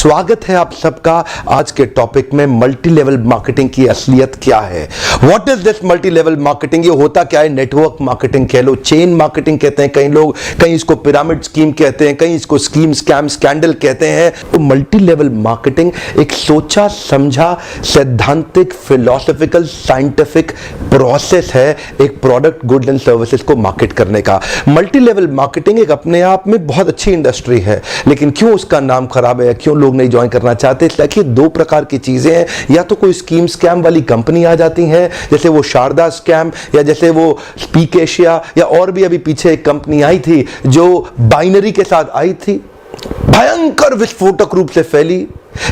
स्वागत है आप सबका आज के टॉपिक में मल्टी लेवल मार्केटिंग की असलियत क्या है। What is this multi level marketing? ये होता क्या है? नेटवर्क मार्केटिंग कह लो, चेन मार्केटिंग कहते हैं कई लोग, कहीं इसको पिरामिड स्कीम कहते हैं, कहीं इसको स्कीम स्कैम स्कैंडल कहते हैं। तो मल्टी लेवल मार्केटिंग एक सोचा समझा सैद्धांतिक फिलोसॉफिकल साइंटिफिक प्रोसेस है एक प्रोडक्ट गुड एंड सर्विसेज को मार्केट करने का। मल्टी लेवल मार्केटिंग एक अपने आप में बहुत अच्छी इंडस्ट्री है, लेकिन क्यों उसका नाम खराब है, क्यों लोग नहीं ज्वाइन करना चाहते? देखिए, दो प्रकार की चीजें हैं। या तो कोई स्कीम स्कैम वाली कंपनी आ जाती है, जैसे वो शारदा स्कैम, या जैसे वो स्पीक एशिया, या और भी अभी पीछे एक कंपनी आई थी जो बाइनरी के साथ आई थी, भयंकर विस्फोटक रूप से फैली,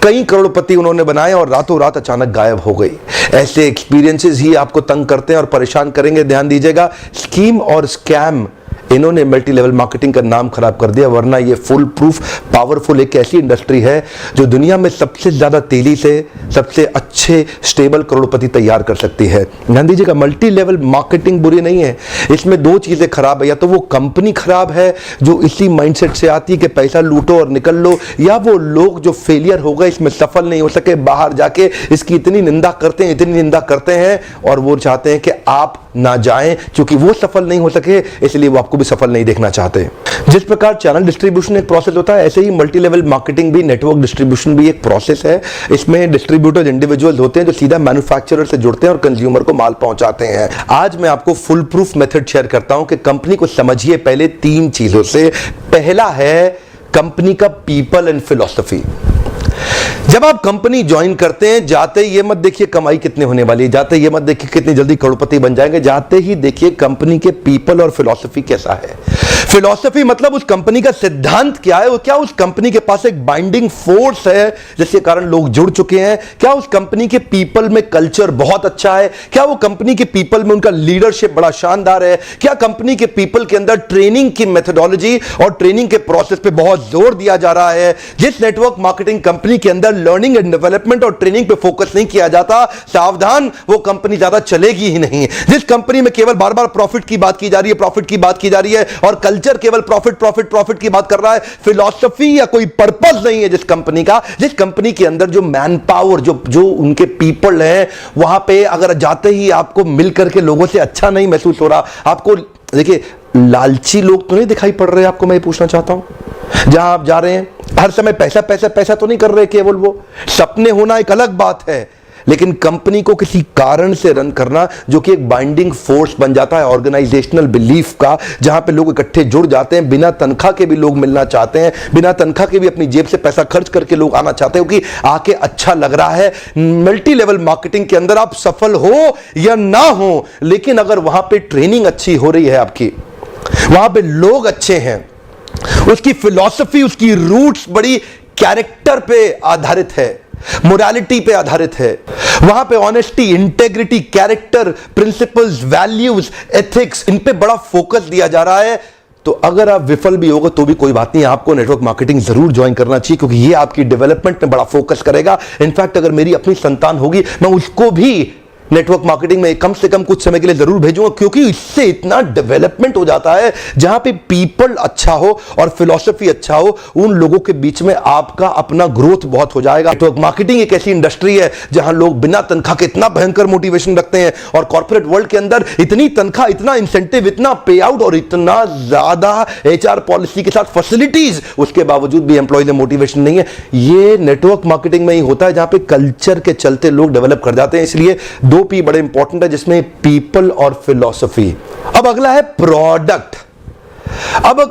कई करोड़पति उन्होंने बनाए और रातों रात अचानक गायब हो गई। ऐसे एक्सपीरियंसेस ही आपको तंग करते हैं और परेशान करेंगे। ध्यान दीजिएगा, स्कीम और स्कैम इन्होंने मल्टी लेवल मार्केटिंग का नाम खराब कर दिया, वरना ये फुल प्रूफ पावरफुल एक ऐसी इंडस्ट्री है जो दुनिया में सबसे ज्यादा तेजी से सबसे अच्छे स्टेबल करोड़पति तैयार कर सकती है। ध्यान दीजिएगा, मल्टी लेवल मार्केटिंग बुरी नहीं है, इसमें दो चीजें खराब है। या तो वो कंपनी खराब है जो इसी माइंडसेट से आती है कि पैसा लूटो और निकल लो, या वो लोग जो फेलियर हो गए, इसमें सफल नहीं हो सके, बाहर जाके इसकी इतनी निंदा करते हैं और वो चाहते हैं कि आप ना जाएं, क्योंकि वो सफल नहीं हो सके इसलिए वो आपको भी सफल नहीं देखना चाहते। जिस प्रकार चैनल डिस्ट्रीब्यूशन एक प्रोसेस होता है, ऐसे ही मल्टी लेवल मार्केटिंग भी, नेटवर्क डिस्ट्रीब्यूशन भी एक प्रोसेस है। इसमें डिस्ट्रीब्यूटर्स इंडिविजुअल होते हैं जो सीधा मैन्युफैक्चरर से जुड़ते हैं और कंज्यूमर को माल पहुंचाते हैं। आज मैं आपको फुल प्रूफ मेथड शेयर करता हूं कि कंपनी को समझिए पहले तीन चीजों से। पहला है कंपनी का पीपल एंड फिलॉसफी। जब आप कंपनी ज्वाइन करते हैं, जाते ही ये मत देखिए कमाई कितने होने वाली है, जाते ही ये मत देखिए कितनी जल्दी करोड़पति बन जाएंगे, जाते ही देखिए कंपनी के पीपल और फिलॉसफी कैसा है। फिलॉसफी मतलब उस कंपनी का सिद्धांत क्या है, वो क्या उस कंपनी के पास एक बाइंडिंग फोर्स है जिसके कारण लोग जुड़ चुके हैं, क्या उस कंपनी के पीपल में कल्चर बहुत अच्छा है, क्या वो कंपनी के पीपल में उनका लीडरशिप बड़ा शानदार है, क्या कंपनी के पीपल के अंदर ट्रेनिंग की मेथोडोलॉजी और ट्रेनिंग के प्रोसेस पे बहुत जोर दिया जा रहा है। जिस नेटवर्क मार्केटिंग कंपनी के अंदर लर्निंग एंड डेवलपमेंट और ट्रेनिंग पे फोकस नहीं किया जाता, सावधान, वो कंपनी ज्यादा चलेगी ही नहीं। जिस कंपनी में केवल बार बार प्रॉफिट की बात की जा रही है, प्रॉफिट की बात की जा रही है और कल्चर केवल प्रॉफिट की बात कर रहा है, फिलॉसफी या कोई पर्पस नहीं है जिस कंपनी का, जिस कंपनी के अंदर जो मैन पावर, जो उनके पीपल हैं, वहां पे अगर जाते ही आपको मिलकर के लोगों से अच्छा नहीं महसूस हो रहा, आपको देखिए लालची लोग तो नहीं दिखाई पड़ रहे आपको, मैं पूछना चाहता हूं। जहां आप जा रहे हैं हर समय पैसा पैसा पैसा तो नहीं कर रहे केवल, वो सपने होना एक अलग बात है, लेकिन कंपनी को किसी कारण से रन करना जो कि एक बाइंडिंग फोर्स बन जाता है ऑर्गेनाइजेशनल बिलीफ का, जहां पे लोग इकट्ठे जुड़ जाते हैं, बिना तनख्वाह के भी लोग मिलना चाहते हैं, बिना तनख्वाह के भी अपनी जेब से पैसा खर्च करके लोग आना चाहते हैं क्योंकि आके अच्छा लग रहा है। मल्टी लेवल मार्केटिंग के अंदर आप सफल हो या ना हो, लेकिन अगर वहां पे ट्रेनिंग अच्छी हो रही है आपकी, वहां पे लोग अच्छे हैं, उसकी फिलॉसफी, उसकी रूट्स बड़ी कैरेक्टर पे आधारित है, मोरालिटी पे आधारित है, वहां पे honesty, integrity, character, principles, values, ethics, इन पे बड़ा फोकस दिया जा रहा है, तो अगर आप विफल भी होगा तो भी कोई बात नहीं, आपको नेटवर्क मार्केटिंग जरूर ज्वाइन करना चाहिए क्योंकि ये आपकी डेवलपमेंट में बड़ा फोकस करेगा। इनफैक्ट अगर मेरी अपनी संतान होगी, मैं उसको भी नेटवर्क मार्केटिंग में कम से कम कुछ समय के लिए जरूर भेजूंगा, क्योंकि इससे इतना डेवलपमेंट हो जाता है जहां पे पीपल अच्छा हो और फिलॉसफी अच्छा हो, उन लोगों के बीच में आपका अपना ग्रोथ बहुत हो जाएगा। नेटवर्क मार्केटिंग एक ऐसी इंडस्ट्री है जहां लोग बिना तनख्वाह के इतना भयंकर मोटिवेशन रखते हैं और कॉर्पोरेट वर्ल्ड के अंदर इतनी तनख्वाह, इतना इंसेंटिव, इतना पे आउट और इतना ज्यादा एचआर पॉलिसी के साथ फैसिलिटीज, उसके बावजूद भी एम्प्लॉय में मोटिवेशन नहीं है। ये नेटवर्क मार्केटिंग में ही होता है जहां पे कल्चर के चलते लोग डेवलप कर जाते हैं। इसलिए दो पी बड़े इंपॉर्टेंट है जिसमें पीपल और फिलॉसफी। अब अगला है प्रोडक्ट। अब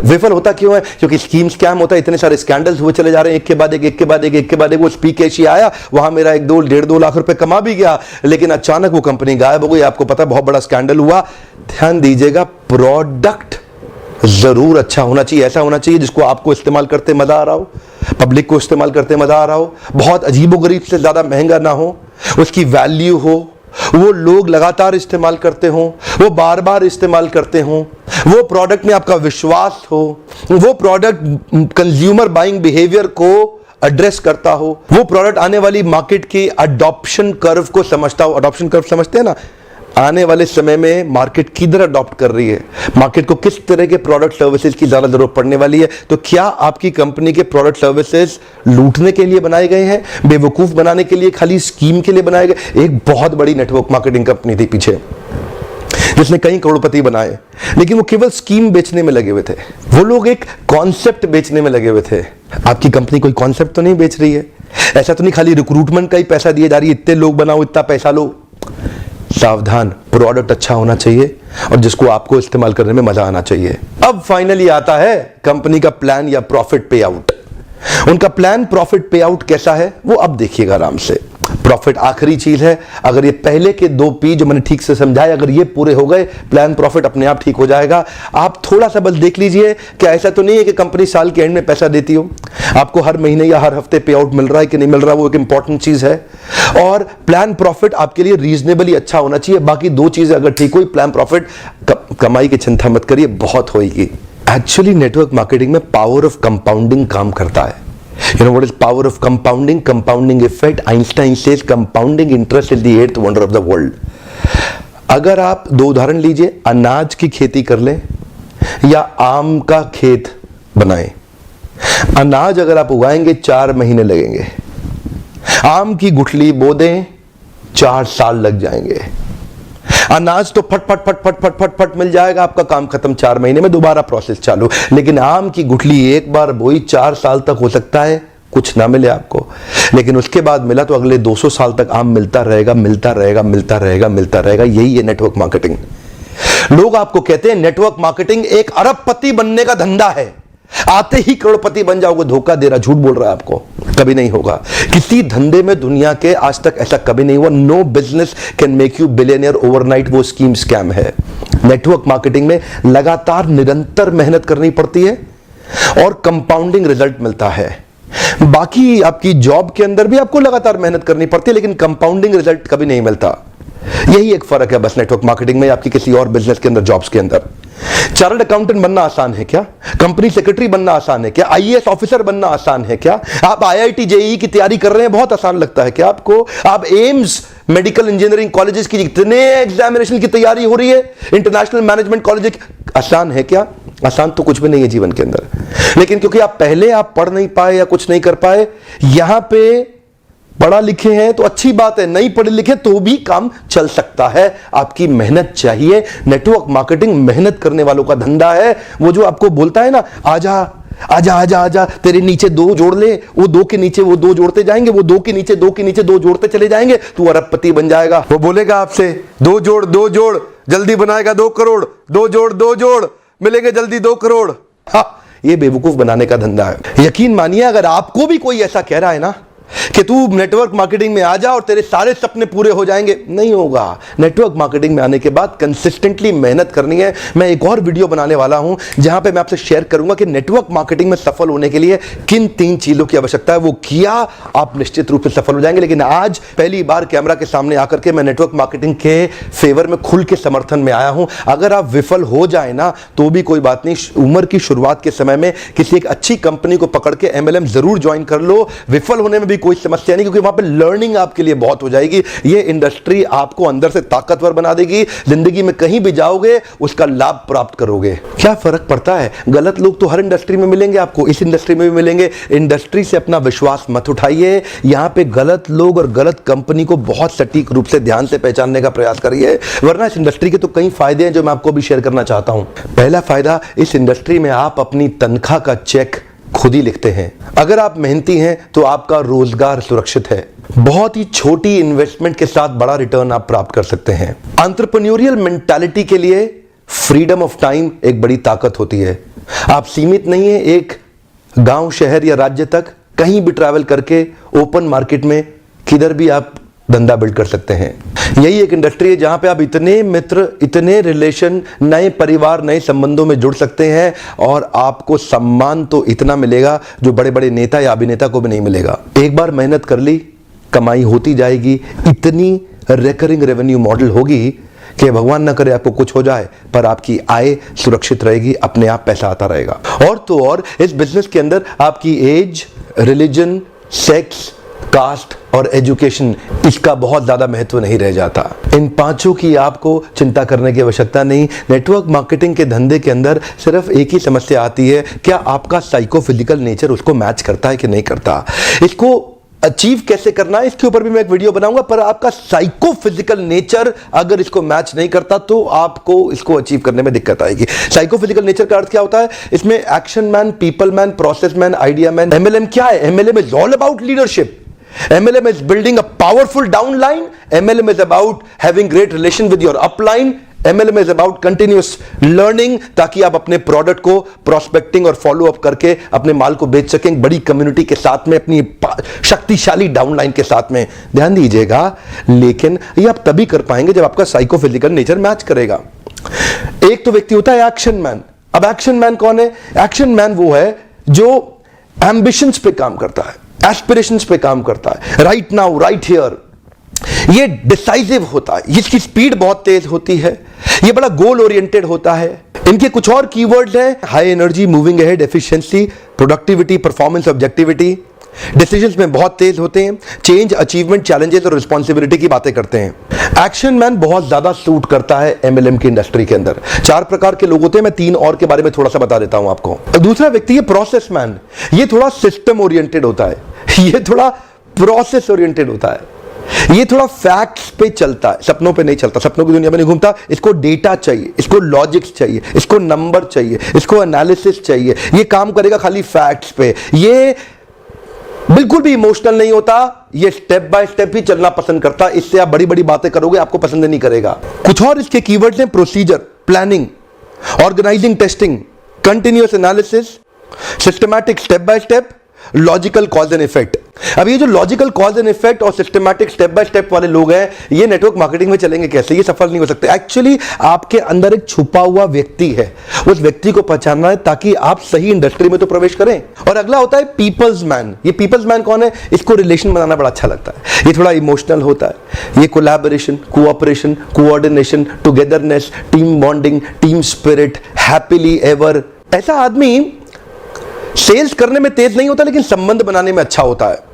विफल होता क्यों है? क्योंकि स्कीम स्कैम होता है, इतने सारे स्कैंडल्स हुए चले जा रहे हैं, एक के बाद एक। वो स्पीक एशिया आया, वहां मेरा 1-2 लाख रुपए कमा भी गया, लेकिन अचानक वो कंपनी गायब हो गई। आपको पता है बहुत बड़ा स्कैंडल हुआ। ध्यान दीजिएगा, प्रोडक्ट जरूर अच्छा होना चाहिए, ऐसा होना चाहिए जिसको आपको इस्तेमाल करते मजा आ रहा हो, पब्लिक को इस्तेमाल करते मजा आ रहा हो, बहुत अजीबोगरीब से ज्यादा महंगा ना हो, उसकी वैल्यू हो, वो लोग लगातार इस्तेमाल करते हो, वो बार बार इस्तेमाल करते हो, वो प्रोडक्ट में आपका विश्वास हो, वो प्रोडक्ट कंज्यूमर बाइंग बिहेवियर को एड्रेस करता हो, वो प्रोडक्ट आने वाली मार्केट की अडॉप्शन कर्व को समझता हो। अडॉप्शन कर्व समझते हैं ना, आने वाले समय में मार्केट किधर अडॉप्ट कर रही है, मार्केट को किस तरह के प्रोडक्ट सर्विसेज की ज्यादा जरूरत पड़ने वाली है, तो क्या आपकी कंपनी के प्रोडक्ट सर्विसेज लूटने के लिए बनाए गए हैं, बेवकूफ बनाने के लिए, खाली स्कीम के लिए बनाए गए? एक बहुत बड़ी नेटवर्क मार्केटिंग कंपनी थी पीछे जिसने कई करोड़पति बनाए, लेकिन वो केवल स्कीम बेचने में लगे हुए थे। वो लोग एक कॉन्सेप्ट बेचने में लगे हुए थे। आपकी कंपनी कोई कॉन्सेप्ट तो नहीं बेच रही है, ऐसा तो नहीं खाली रिक्रूटमेंट का ही पैसा दिए जा रही है, इतने लोग बनाओ, इतना पैसा लो। सावधान, प्रोडक्ट अच्छा होना चाहिए और जिसको आपको इस्तेमाल करने में मजा आना चाहिए। अब फाइनली आता है कंपनी का प्लान या प्रॉफिट पे आउट। उनका प्लान प्रॉफिट पे आउट कैसा है वो अब देखिएगा आराम से। प्रॉफिट आखिरी चीज है, अगर ये पहले के 2 P जो मैंने ठीक से समझाए अगर ये पूरे हो गए, प्लान प्रॉफिट अपने आप ठीक हो जाएगा। आप थोड़ा सा बस देख लीजिए कि ऐसा तो नहीं है कि कंपनी साल के एंड में पैसा देती हो, आपको हर महीने या हर हफ्ते पे आउट मिल रहा है कि नहीं मिल रहा, वो एक इंपॉर्टेंट चीज है। और प्लान प्रॉफिट आपके लिए रीजनेबली अच्छा होना चाहिए। बाकी 2 चीजें अगर ठीक हुई, प्लान प्रॉफिट, कमाई की चिंता मत करिए, बहुत होगी। एक्चुअली नेटवर्क मार्केटिंग में पावर ऑफ कंपाउंडिंग काम करता है। You know what is power of compounding? Compounding effect. Einstein says compounding interest is the 8th wonder of the world. अगर आप 2 उदाहरण लीजिए, अनाज की खेती कर लें या आम का खेत बनाएं। अनाज अगर आप उगाएंगे 4 महीने लगेंगे, आम की गुठली बो दें 4 साल लग जाएंगे। अनाज तो फट फट फट फट फट फट फट मिल जाएगा, आपका काम खत्म, 4 महीने में दोबारा प्रोसेस चालू। लेकिन आम की गुठली एक बार बोई 4 साल तक हो सकता है कुछ ना मिले आपको, लेकिन उसके बाद मिला तो अगले 200 साल तक आम मिलता रहेगा, मिलता रहेगा, मिलता रहेगा, मिलता रहेगा। यही है नेटवर्क मार्केटिंग। लोग आपको कहते हैं नेटवर्क मार्केटिंग एक अरबपति बनने का धंधा है, आते ही करोड़पति बन जाओगे। धोखा दे रहा, झूठ बोल रहा है आपको, कभी नहीं होगा। किसी धंधे में दुनिया के आज तक ऐसा कभी नहीं हुआ। No business can make you billionaire overnight, वो स्कीम स्कैम है। नेटवर्क मार्केटिंग में लगातार निरंतर मेहनत करनी पड़ती है और कंपाउंडिंग रिजल्ट मिलता है। बाकी आपकी जॉब के अंदर भी आपको लगातार मेहनत करनी पड़ती है, लेकिन कंपाउंडिंग रिजल्ट कभी नहीं मिलता। यही एक फर्क है बस नेटवर्क मार्केटिंग में आपकी किसी और बिजनेस के अंदर, जॉब्स के अंदर। चार्टर्ड अकाउंटेंट बनना आसान है क्या? कंपनी सेक्रेटरी बनना आसान है क्या? आईएएस ऑफिसर बनना आसान है क्या? आप आईआईटी जेईई की तैयारी कर रहे हैं, बहुत आसान लगता है क्या आपको? आप एम्स मेडिकल इंजीनियरिंग कॉलेजेस की इतने एग्जामिनेशन की तैयारी हो रही है, इंटरनेशनल मैनेजमेंट कॉलेज, आसान है क्या? आसान तो कुछ भी नहीं है जीवन के अंदर। लेकिन क्योंकि आप पहले पढ़ नहीं पाए या कुछ नहीं कर पाए, यहां पे पढ़ा लिखे हैं तो अच्छी बात है, नहीं पढ़े लिखे तो भी काम चल सकता है। आपकी मेहनत चाहिए। नेटवर्क मार्केटिंग मेहनत करने वालों का धंधा है। वो जो आपको बोलता है ना, आजा आजा आजा आजा, तेरे नीचे 2 जोड़ ले, वो 2 के नीचे वो 2 जोड़ते जाएंगे, वो 2 के नीचे 2 के नीचे 2 जोड़ते चले जाएंगे, तू अरबपति बन जाएगा। वो बोलेगा आपसे 2 जोड़ 2 जोड़, जल्दी बनाएगा 2 करोड़, 2 जोड़ 2 जोड़, मिलेंगे जल्दी 2 करोड़। हाँ, ये बेवकूफ बनाने का धंधा है। यकीन मानिए, अगर आपको भी कोई ऐसा कह रहा है ना कि तू नेटवर्क मार्केटिंग में आ जा और तेरे सारे सपने पूरे हो जाएंगे, नहीं होगा। नेटवर्क मार्केटिंग में आने के बाद कंसिस्टेंटली मेहनत करनी है। मैं एक और वीडियो बनाने वाला हूं जहां पे मैं आपसे शेयर करूंगा कि नेटवर्क मार्केटिंग में सफल होने के लिए किन 3 चीजों की आवश्यकता है। वो किया, आप निश्चित रूप से सफल हो जाएंगे। लेकिन आज पहली बार कैमरा के सामने आकर के मैं नेटवर्क मार्केटिंग के फेवर में खुल के समर्थन में आया हूं। अगर आप विफल हो जाए ना तो भी कोई बात नहीं, उम्र की शुरुआत के समय में किसी एक अच्छी कंपनी को पकड़ के MLM जरूर ज्वाइन कर लो। विफल होने में भी कोई समस्या नहीं, क्योंकि वहां पे लर्निंग आपके लिए बहुत हो जाएगी। ये इंडस्ट्री आपको अंदर से ताकतवर बना देगी। जिंदगी में कहीं भी जाओगे उसका लाभ प्राप्त करोगे। क्या फर्क पड़ता है? गलत लोग तो हर इंडस्ट्री में मिलेंगे आपको, इस इंडस्ट्री में भी मिलेंगे। इंडस्ट्री से अपना विश्वास मत उठाइए। यहां पे गलत लोग और गलत कंपनी को बहुत सटीक रूप से ध्यान से पहचानने का प्रयास करिए, वरना इस इंडस्ट्री के तो कई फायदे हैं जो मैं आपको भी शेयर करना चाहता हूं। पहला फायदा, इस इंडस्ट्री में आप अपनी तनख्वाह का चेक खुद ही लिखते हैं। अगर आप मेहनती हैं तो आपका रोजगार सुरक्षित है। बहुत ही छोटी इन्वेस्टमेंट के साथ बड़ा रिटर्न आप प्राप्त कर सकते हैं। एंटरप्रेन्योरियल मेंटालिटी के लिए फ्रीडम ऑफ टाइम एक बड़ी ताकत होती है। आप सीमित नहीं है एक गांव, शहर या राज्य तक, कहीं भी ट्रैवल करके ओपन मार्केट में किधर भी आप धंधा बिल्ड कर सकते हैं। यही एक इंडस्ट्री है जहां पे आप इतने मित्र, इतने रिलेशन, नए परिवार, नए संबंधों में जुड़ सकते हैं और आपको सम्मान तो इतना मिलेगा जो बड़े बड़े नेता या अभिनेता को भी नहीं मिलेगा। एक बार मेहनत कर ली, कमाई होती जाएगी। इतनी रिकरिंग रेवेन्यू मॉडल होगी कि भगवान ना करे आपको कुछ हो जाए पर आपकी आय सुरक्षित रहेगी, अपने आप पैसा आता रहेगा। और तो और इस बिजनेस के अंदर आपकी एज, रिलीजन, सेक्स, कास्ट और एजुकेशन, इसका बहुत ज्यादा महत्व नहीं रह जाता। इन पांचों की आपको चिंता करने की आवश्यकता नहीं। नेटवर्क मार्केटिंग के धंधे के अंदर सिर्फ एक ही समस्या आती है, क्या आपका साइकोफिजिकल नेचर उसको मैच करता है कि नहीं करता। इसको अचीव कैसे करना है इसके ऊपर भी मैं एक वीडियो बनाऊंगा, पर आपका साइकोफिजिकल नेचर अगर इसको मैच नहीं करता तो आपको इसको अचीव करने में दिक्कत आएगी। साइकोफिजिकल नेचर का अर्थ क्या होता है? इसमें action man, people man, process man, idea man. MLM क्या है? MLM is all about leadership. MLM is building a powerful downline. MLM is about having great relation with your upline. MLM is about continuous learning, ताकि आप अपने product को prospecting और follow up करके अपने माल को बेच सकें बड़ी कम्युनिटी के साथ में, अपनी शक्तिशाली डाउनलाइन के साथ में। ध्यान दीजिएगा, लेकिन ये आप तभी कर पाएंगे जब आपका साइकोफिजिकल नेचर मैच करेगा। एक तो व्यक्ति होता है एक्शन मैन। अब एक्शन मैन कौन है? एक्शन मैन वो है जो एम्बिशंस पे काम करता है, एस्पिरेशंस पे काम करता है, राइट नाउ, राइट हियर। ये डिसाइसिव होता है, इसकी स्पीड बहुत तेज होती है, ये बड़ा गोल ओरिएंटेड होता है। इनके कुछ और कीवर्ड्स हैं: high energy, moving ahead, efficiency, productivity, performance, objectivity. Decisions में बहुत तेज होते हैं, चेंज, अचीवमेंट, चैलेंजेस और रिस्पॉन्सिबिलिटी की बातें करते हैं। एक्शन मैन बहुत ज्यादा सूट करता है एमएलएम की इंडस्ट्री के अंदर। 4 प्रकार के लोग होते हैं, मैं 3 और के बारे में थोड़ा सा बता देता हूं आपको। दूसरा व्यक्ति है प्रोसेस मैन। ये थोड़ा सिस्टम ओरिएंटेड होता है, ये थोड़ा प्रोसेस ओरिएंटेड होता है, ये थोड़ा फैक्ट्स पे चलता है, सपनों पे नहीं चलता, सपनों की दुनिया में नहीं घूमता। इसको डेटा चाहिए, इसको लॉजिक्स चाहिए, इसको नंबर चाहिए, इसको एनालिसिस चाहिए। ये काम करेगा खाली फैक्ट्स पे। ये बिल्कुल भी इमोशनल नहीं होता, ये स्टेप बाय स्टेप ही चलना पसंद करता। इससे आप बड़ी बड़ी बातें करोगे, आपको पसंद नहीं करेगा। कुछ और इसके कीवर्ड्स हैं: procedure, planning, organising, testing, continuous analysis, systematic step by step, logical cause and effect. अब ये जो लॉजिकल कॉज एंड इफेक्ट और सिस्टमैटिक स्टेप बाय स्टेप वाले लोग हैं, ये नेटवर्क मार्केटिंग में चलेंगे कैसे? ये सफल नहीं हो सकते। एक्चुअली आपके अंदर एक छुपा हुआ व्यक्ति है, उस व्यक्ति को पहचानना है ताकि आप सही इंडस्ट्री में तो प्रवेश करें। और अगला होता है पीपल्स मैन। ये पीपल्स मैन कौन है? इसको रिलेशन बनाना बड़ा अच्छा लगता है, ये थोड़ा इमोशनल होता है, ये collaboration, cooperation, coordination, togetherness, team bonding, team spirit, happily ever. ऐसा आदमी सेल्स करने में तेज नहीं होता, लेकिन संबंध बनाने में अच्छा होता है।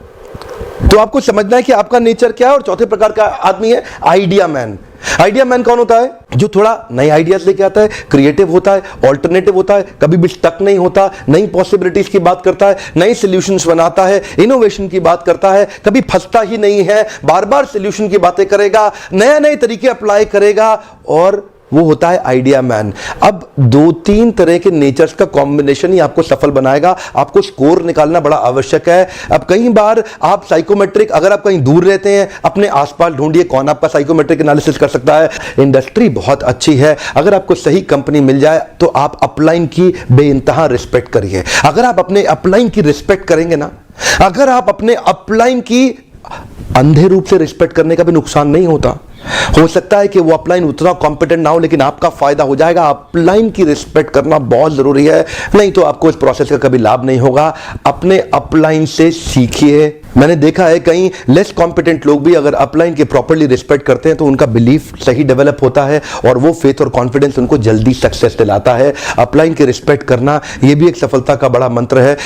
तो आपको समझना है कि आपका नेचर क्या है। और चौथे प्रकार का आदमी है आइडिया मैन। आइडिया मैन कौन होता है? जो थोड़ा नए आइडियाज लेके आता है, क्रिएटिव होता है, ऑल्टरनेटिव होता है, कभी भी स्टक नहीं होता, नई पॉसिबिलिटीज की बात करता है, नई सॉल्यूशंस बनाता है, इनोवेशन की बात करता है, कभी फंसता ही नहीं है, बार बार सॉल्यूशन की बातें करेगा, नए नए तरीके अप्लाई करेगा, और वो होता है आइडिया मैन। अब 2-3 तरह के नेचर्स का कॉम्बिनेशन ही आपको सफल बनाएगा। आपको स्कोर निकालना बड़ा आवश्यक है। अब कई बार आप साइकोमेट्रिक, अगर आप कहीं दूर रहते हैं, अपने आसपास ढूंढिए कौन आपका साइकोमेट्रिक एनालिसिस कर सकता है। इंडस्ट्री बहुत अच्छी है, अगर आपको सही कंपनी मिल जाए तो आप अपलाइन की बेइंतहा रिस्पेक्ट करिए। अगर आप अपने अपलाइन की रिस्पेक्ट करेंगे ना, अगर आप अपने अपलाइन की अंधे रूप से रिस्पेक्ट करने का भी नुकसान नहीं होता। हो सकता है कि वो अपलाइन उतना कॉम्पिटेंट ना हो, लेकिन आपका फायदा हो जाएगा। अपलाइन की रिस्पेक्ट करना बहुत जरूरी है, नहीं तो आपको इस प्रोसेस का कभी लाभ नहीं होगा। अपने अपलाइन से सीखिए। मैंने देखा है कई लेस कॉम्पिटेंट लोग भी अगर अपलाइन की प्रॉपर्ली रिस्पेक्ट करते हैं तो उनका बिलीफ सही डेवलप होता है और वो फेथ और कॉन्फिडेंस उनको जल्दी सक्सेस दिलाता है। अपलाइन की रिस्पेक्ट करना ये भी एक सफलता का बड़ा मंत्र है।